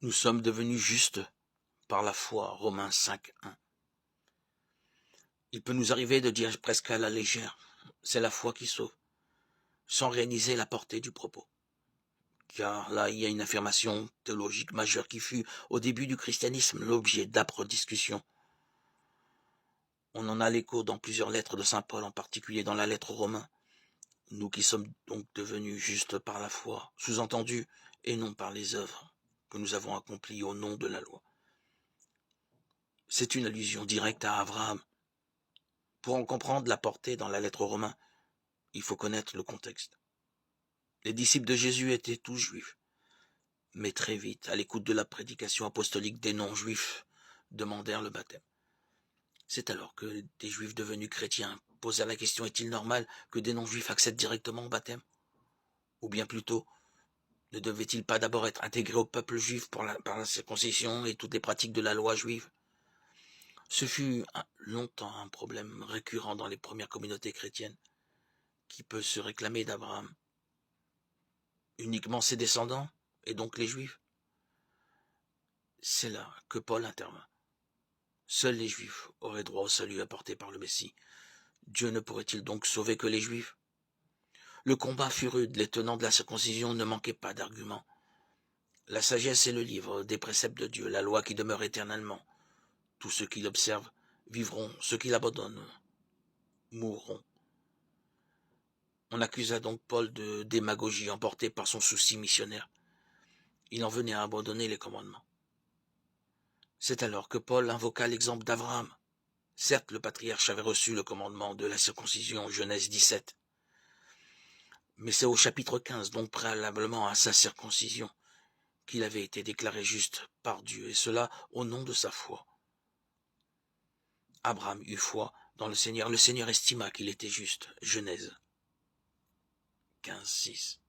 Nous sommes devenus justes par la foi, Romains 5, 1. Il peut nous arriver de dire presque à la légère, c'est la foi qui sauve, sans réaliser la portée du propos. Car là, il y a une affirmation théologique majeure qui fut, au début du christianisme, l'objet d'âpres discussions. On en a l'écho dans plusieurs lettres de saint Paul, en particulier dans la lettre aux Romains. Nous qui sommes donc devenus justes par la foi, sous-entendu, et non par les œuvres que nous avons accomplies au nom de la loi. C'est une allusion directe à Abraham. Pour en comprendre la portée dans la lettre aux Romains, il faut connaître le contexte. Les disciples de Jésus étaient tous juifs, mais très vite, à l'écoute de la prédication apostolique des non-juifs, demandèrent le baptême. C'est alors que des juifs devenus chrétiens posèrent la question, est-il normal que des non-juifs accèdent directement au baptême? Ou bien plutôt, ne devait-il pas d'abord être intégré au peuple juif par la circoncision et toutes les pratiques de la loi juive? Ce fut longtemps un problème récurrent dans les premières communautés chrétiennes. Qui peut se réclamer d'Abraham? Uniquement ses descendants, et donc les Juifs? C'est là que Paul intervint. Seuls les Juifs auraient droit au salut apporté par le Messie. Dieu ne pourrait-il donc sauver que les Juifs? Le combat fut rude, les tenants de la circoncision ne manquaient pas d'arguments. La sagesse est le livre des préceptes de Dieu, la loi qui demeure éternellement. Tous ceux qui l'observent vivront, ceux qui l'abandonnent mourront. On accusa donc Paul de démagogie emporté par son souci missionnaire. Il en venait à abandonner les commandements. C'est alors que Paul invoqua l'exemple d'Abraham. Certes, le patriarche avait reçu le commandement de la circoncision, Genèse 17. Mais c'est au chapitre 15, donc préalablement à sa circoncision, qu'il avait été déclaré juste par Dieu, et cela au nom de sa foi. Abraham eut foi dans le Seigneur estima qu'il était juste. Genèse 15, 6.